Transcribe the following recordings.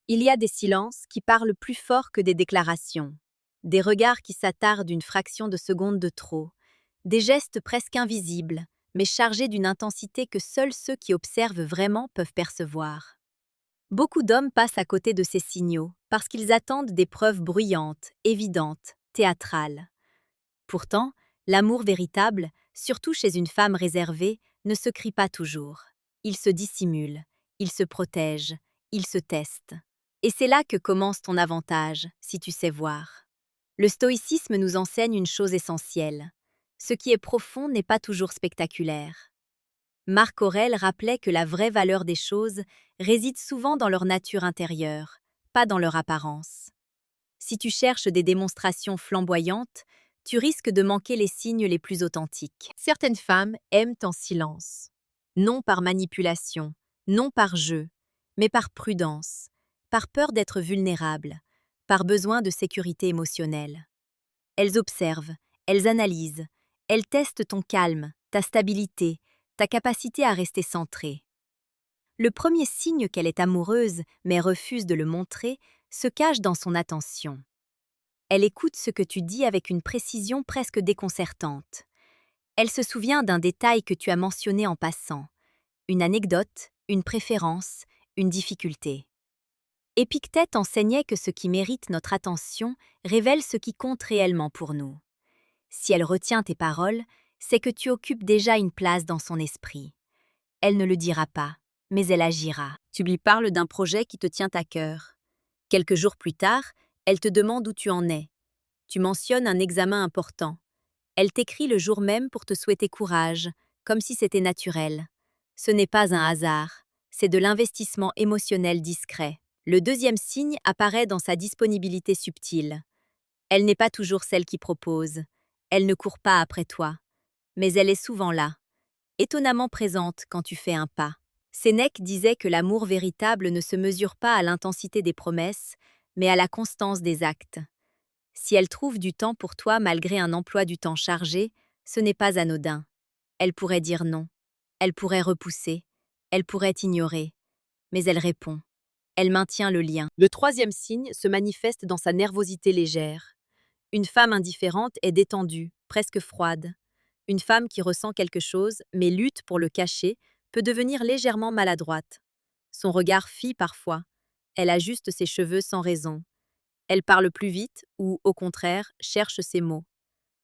Il y a des silences qui parlent plus fort que des déclarations, des regards qui s'attardent une fraction de seconde de trop, des gestes presque invisibles, mais chargés d'une intensité que seuls ceux qui observent vraiment peuvent percevoir. Beaucoup d'hommes passent à côté de ces signaux parce qu'ils attendent des preuves bruyantes, évidentes, théâtrales. Pourtant, l'amour véritable, surtout chez une femme réservée, ne se crie pas toujours. Il se dissimule, il se protège, il se teste. Et c'est là que commence ton avantage, si tu sais voir. Le stoïcisme nous enseigne une chose essentielle. Ce qui est profond n'est pas toujours spectaculaire. Marc Aurèle rappelait que la vraie valeur des choses réside souvent dans leur nature intérieure, pas dans leur apparence. Si tu cherches des démonstrations flamboyantes, tu risques de manquer les signes les plus authentiques. Certaines femmes aiment en silence. Non par manipulation, non par jeu, mais par prudence, par peur d'être vulnérables, par besoin de sécurité émotionnelle. Elles observent, elles analysent, elles testent ton calme, ta stabilité, ta capacité à rester centrée. Le premier signe qu'elle est amoureuse, mais refuse de le montrer, se cache dans son attention. Elle écoute ce que tu dis avec une précision presque déconcertante. Elle se souvient d'un détail que tu as mentionné en passant, une anecdote, une préférence, une difficulté. Épictète enseignait que ce qui mérite notre attention révèle ce qui compte réellement pour nous. Si elle retient tes paroles, c'est que tu occupes déjà une place dans son esprit. Elle ne le dira pas, mais elle agira. Tu lui parles d'un projet qui te tient à cœur. Quelques jours plus tard, elle te demande où tu en es. Tu mentionnes un examen important. Elle t'écrit le jour même pour te souhaiter courage, comme si c'était naturel. Ce n'est pas un hasard, c'est de l'investissement émotionnel discret. Le deuxième signe apparaît dans sa disponibilité subtile. Elle n'est pas toujours celle qui propose. Elle ne court pas après toi. Mais elle est souvent là, étonnamment présente quand tu fais un pas. Sénèque disait que l'amour véritable ne se mesure pas à l'intensité des promesses, mais à la constance des actes. Si elle trouve du temps pour toi malgré un emploi du temps chargé, ce n'est pas anodin. Elle pourrait dire non. Elle pourrait repousser. Elle pourrait ignorer. Mais elle répond. Elle maintient le lien. Le troisième signe se manifeste dans sa nervosité légère. Une femme indifférente est détendue, presque froide. Une femme qui ressent quelque chose, mais lutte pour le cacher, peut devenir légèrement maladroite. Son regard fie parfois. Elle ajuste ses cheveux sans raison. Elle parle plus vite ou, au contraire, cherche ses mots.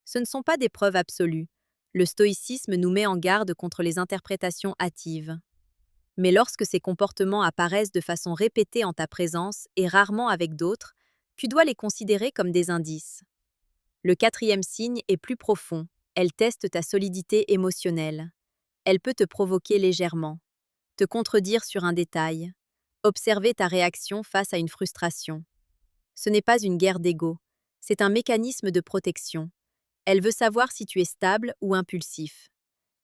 Ce ne sont pas des preuves absolues. Le stoïcisme nous met en garde contre les interprétations hâtives. Mais lorsque ces comportements apparaissent de façon répétée en ta présence et rarement avec d'autres, tu dois les considérer comme des indices. Le quatrième signe est plus profond. Elle teste ta solidité émotionnelle. Elle peut te provoquer légèrement, te contredire sur un détail, observer ta réaction face à une frustration. Ce n'est pas une guerre d'ego, c'est un mécanisme de protection. Elle veut savoir si tu es stable ou impulsif,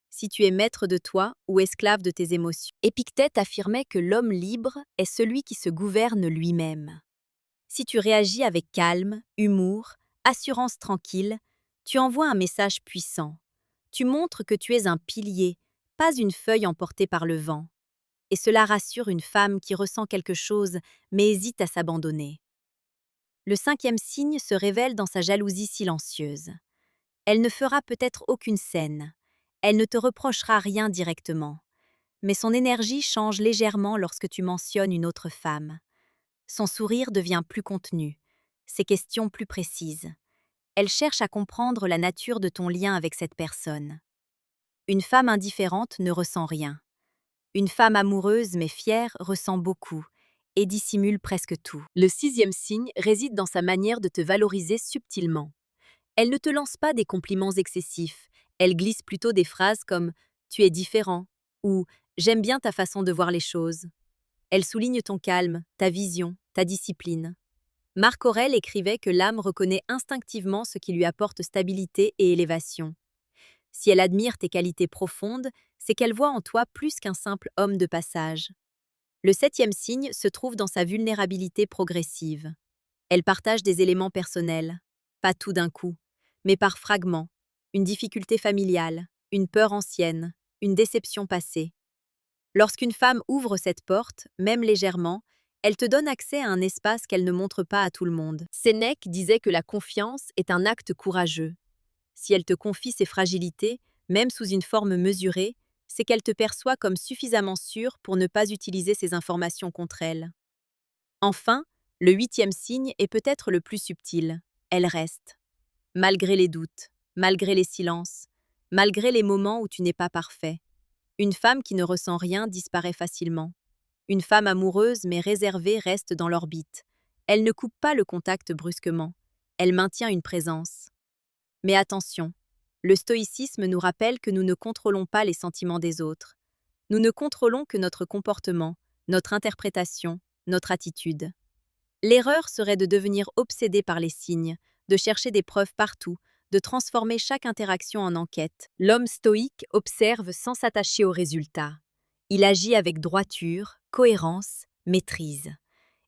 si tu es maître de toi ou esclave de tes émotions. Épictète affirmait que l'homme libre est celui qui se gouverne lui-même. Si tu réagis avec calme, humour, assurance tranquille, tu envoies un message puissant. Tu montres que tu es un pilier, pas une feuille emportée par le vent. Et cela rassure une femme qui ressent quelque chose mais hésite à s'abandonner. Le cinquième signe se révèle dans sa jalousie silencieuse. Elle ne fera peut-être aucune scène. Elle ne te reprochera rien directement. Mais son énergie change légèrement lorsque tu mentionnes une autre femme. Son sourire devient plus contenu, ses questions plus précises. Elle cherche à comprendre la nature de ton lien avec cette personne. Une femme indifférente ne ressent rien. Une femme amoureuse mais fière ressent beaucoup et dissimule presque tout. Le sixième signe réside dans sa manière de te valoriser subtilement. Elle ne te lance pas des compliments excessifs, elle glisse plutôt des phrases comme « tu es différent » ou « j'aime bien ta façon de voir les choses ». Elle souligne ton calme, ta vision, ta discipline. Marc Aurèle écrivait que l'âme reconnaît instinctivement ce qui lui apporte stabilité et élévation. Si elle admire tes qualités profondes, c'est qu'elle voit en toi plus qu'un simple homme de passage. Le septième signe se trouve dans sa vulnérabilité progressive. Elle partage des éléments personnels, pas tout d'un coup, mais par fragments, une difficulté familiale, une peur ancienne, une déception passée. Lorsqu'une femme ouvre cette porte, même légèrement, Elle te donne accès à un espace qu'elle ne montre pas à tout le monde. Sénèque disait que la confiance est un acte courageux. Si elle te confie ses fragilités, même sous une forme mesurée, c'est qu'elle te perçoit comme suffisamment sûre pour ne pas utiliser ces informations contre elle. Enfin, le huitième signe est peut-être le plus subtil. Elle reste. Malgré les doutes, malgré les silences, malgré les moments où tu n'es pas parfait. Une femme qui ne ressent rien disparaît facilement. Une femme amoureuse mais réservée reste dans l'orbite. Elle ne coupe pas le contact brusquement. Elle maintient une présence. Mais attention, le stoïcisme nous rappelle que nous ne contrôlons pas les sentiments des autres. Nous ne contrôlons que notre comportement, notre interprétation, notre attitude. L'erreur serait de devenir obsédé par les signes, de chercher des preuves partout, de transformer chaque interaction en enquête. L'homme stoïque observe sans s'attacher aux résultats. Il agit avec droiture, cohérence, maîtrise.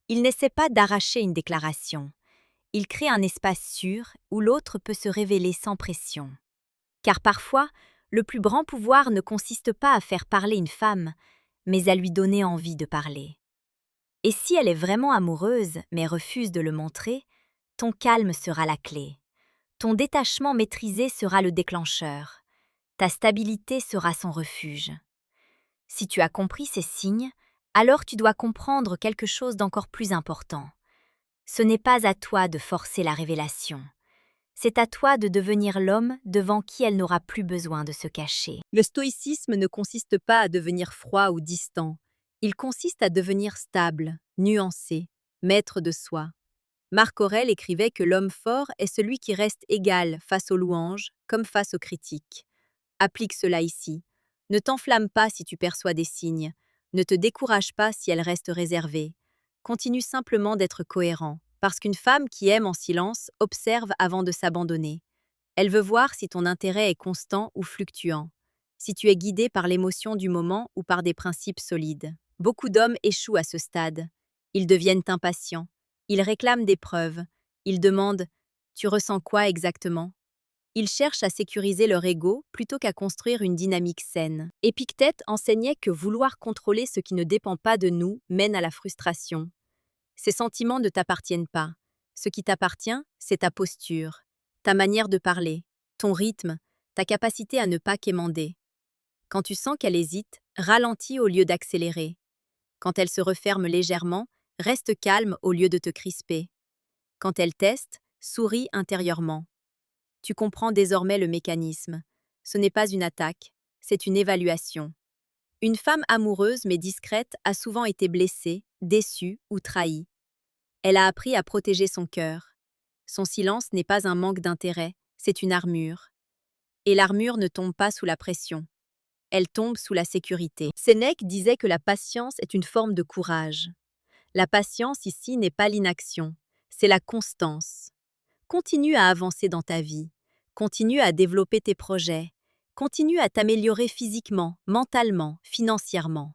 Il n'essaie pas d'arracher une déclaration. Il crée un espace sûr où l'autre peut se révéler sans pression. Car parfois, le plus grand pouvoir ne consiste pas à faire parler une femme, mais à lui donner envie de parler. Et si elle est vraiment amoureuse, mais refuse de le montrer, ton calme sera la clé. Ton détachement maîtrisé sera le déclencheur. Ta stabilité sera son refuge. Si tu as compris ces signes, alors tu dois comprendre quelque chose d'encore plus important. Ce n'est pas à toi de forcer la révélation. C'est à toi de devenir l'homme devant qui elle n'aura plus besoin de se cacher. Le stoïcisme ne consiste pas à devenir froid ou distant. Il consiste à devenir stable, nuancé, maître de soi. Marc Aurèle écrivait que l'homme fort est celui qui reste égal face aux louanges comme face aux critiques. Applique cela ici. Ne t'enflamme pas si tu perçois des signes. Ne te décourage pas si elle reste réservée. Continue simplement d'être cohérent, parce qu'une femme qui aime en silence observe avant de s'abandonner. Elle veut voir si ton intérêt est constant ou fluctuant, si tu es guidé par l'émotion du moment ou par des principes solides. Beaucoup d'hommes échouent à ce stade. Ils deviennent impatients. Ils réclament des preuves. Ils demandent « Tu ressens quoi exactement ?» Ils cherchent à sécuriser leur ego plutôt qu'à construire une dynamique saine. Épictète enseignait que vouloir contrôler ce qui ne dépend pas de nous mène à la frustration. Ces sentiments ne t'appartiennent pas. Ce qui t'appartient, c'est ta posture, ta manière de parler, ton rythme, ta capacité à ne pas quémander. Quand tu sens qu'elle hésite, ralentis au lieu d'accélérer. Quand elle se referme légèrement, reste calme au lieu de te crisper. Quand elle teste, souris intérieurement. Tu comprends désormais le mécanisme. Ce n'est pas une attaque, c'est une évaluation. Une femme amoureuse mais discrète a souvent été blessée, déçue ou trahie. Elle a appris à protéger son cœur. Son silence n'est pas un manque d'intérêt, c'est une armure. Et l'armure ne tombe pas sous la pression. Elle tombe sous la sécurité. Sénèque disait que la patience est une forme de courage. La patience ici n'est pas l'inaction, c'est la constance. Continue à avancer dans ta vie, continue à développer tes projets, continue à t'améliorer physiquement, mentalement, financièrement.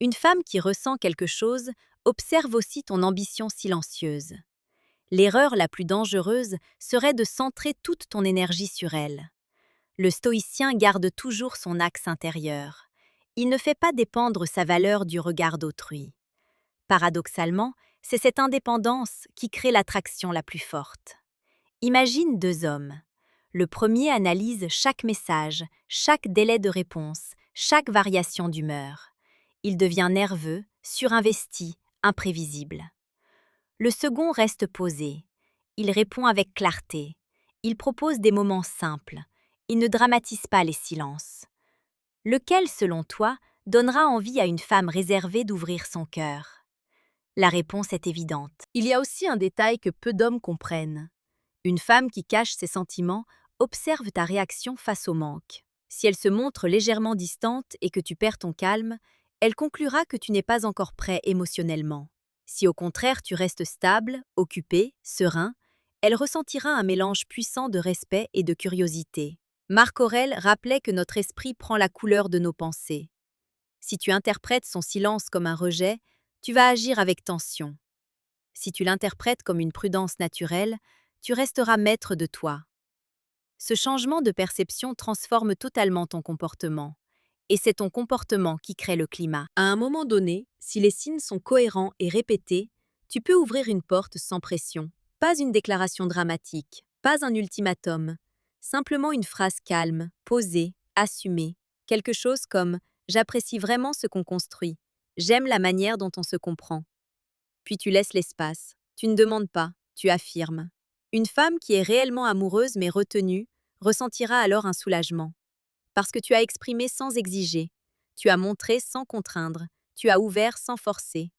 Une femme qui ressent quelque chose observe aussi ton ambition silencieuse. L'erreur la plus dangereuse serait de centrer toute ton énergie sur elle. Le stoïcien garde toujours son axe intérieur. Il ne fait pas dépendre sa valeur du regard d'autrui. Paradoxalement, c'est cette indépendance qui crée l'attraction la plus forte. Imagine deux hommes. Le premier analyse chaque message, chaque délai de réponse, chaque variation d'humeur. Il devient nerveux, surinvesti, imprévisible. Le second reste posé. Il répond avec clarté. Il propose des moments simples. Il ne dramatise pas les silences. Lequel, selon toi, donnera envie à une femme réservée d'ouvrir son cœur? La réponse est évidente. Il y a aussi un détail que peu d'hommes comprennent. Une femme qui cache ses sentiments observe ta réaction face au manque. Si elle se montre légèrement distante et que tu perds ton calme, elle conclura que tu n'es pas encore prêt émotionnellement. Si au contraire tu restes stable, occupé, serein, elle ressentira un mélange puissant de respect et de curiosité. Marc Aurèle rappelait que notre esprit prend la couleur de nos pensées. Si tu interprètes son silence comme un rejet, tu vas agir avec tension. Si tu l'interprètes comme une prudence naturelle, tu resteras maître de toi. Ce changement de perception transforme totalement ton comportement. Et c'est ton comportement qui crée le climat. À un moment donné, si les signes sont cohérents et répétés, tu peux ouvrir une porte sans pression. Pas une déclaration dramatique, pas un ultimatum. Simplement une phrase calme, posée, assumée. Quelque chose comme « J'apprécie vraiment ce qu'on construit. J'aime la manière dont on se comprend. » Puis tu laisses l'espace. Tu ne demandes pas, tu affirmes. Une femme qui est réellement amoureuse mais retenue ressentira alors un soulagement. Parce que tu as exprimé sans exiger, tu as montré sans contraindre, tu as ouvert sans forcer.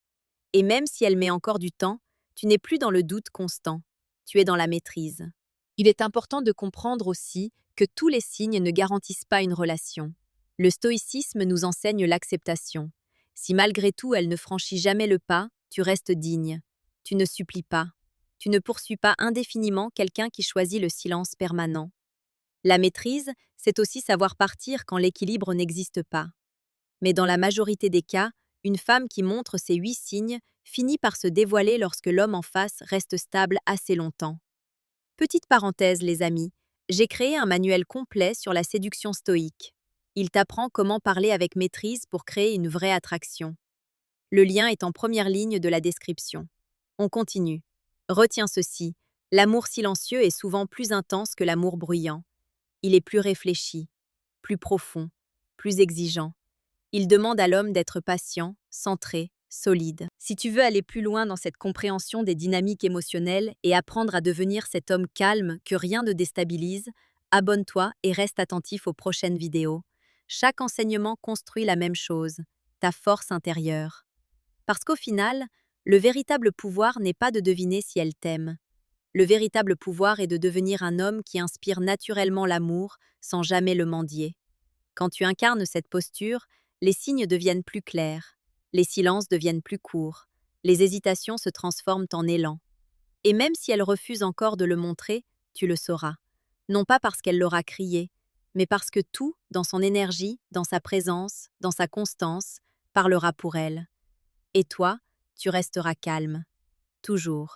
Et même si elle met encore du temps, tu n'es plus dans le doute constant, tu es dans la maîtrise. Il est important de comprendre aussi que tous les signes ne garantissent pas une relation. Le stoïcisme nous enseigne l'acceptation. Si malgré tout elle ne franchit jamais le pas, tu restes digne. Tu ne supplies pas. Tu ne poursuis pas indéfiniment quelqu'un qui choisit le silence permanent. La maîtrise, c'est aussi savoir partir quand l'équilibre n'existe pas. Mais dans la majorité des cas, une femme qui montre ces 8 signes finit par se dévoiler lorsque l'homme en face reste stable assez longtemps. Petite parenthèse, les amis, j'ai créé un manuel complet sur la séduction stoïque. Il t'apprend comment parler avec maîtrise pour créer une vraie attraction. Le lien est en première ligne de la description. On continue. Retiens ceci, l'amour silencieux est souvent plus intense que l'amour bruyant. Il est plus réfléchi, plus profond, plus exigeant. Il demande à l'homme d'être patient, centré, solide. Si tu veux aller plus loin dans cette compréhension des dynamiques émotionnelles et apprendre à devenir cet homme calme que rien ne déstabilise, abonne-toi et reste attentif aux prochaines vidéos. Chaque enseignement construit la même chose, ta force intérieure. Parce qu'au final, le véritable pouvoir n'est pas de deviner si elle t'aime. Le véritable pouvoir est de devenir un homme qui inspire naturellement l'amour sans jamais le mendier. Quand tu incarnes cette posture, les signes deviennent plus clairs, les silences deviennent plus courts, les hésitations se transforment en élan. Et même si elle refuse encore de le montrer, tu le sauras. Non pas parce qu'elle l'aura crié, mais parce que tout, dans son énergie, dans sa présence, dans sa constance, parlera pour elle. Et toi, tu resteras calme, toujours.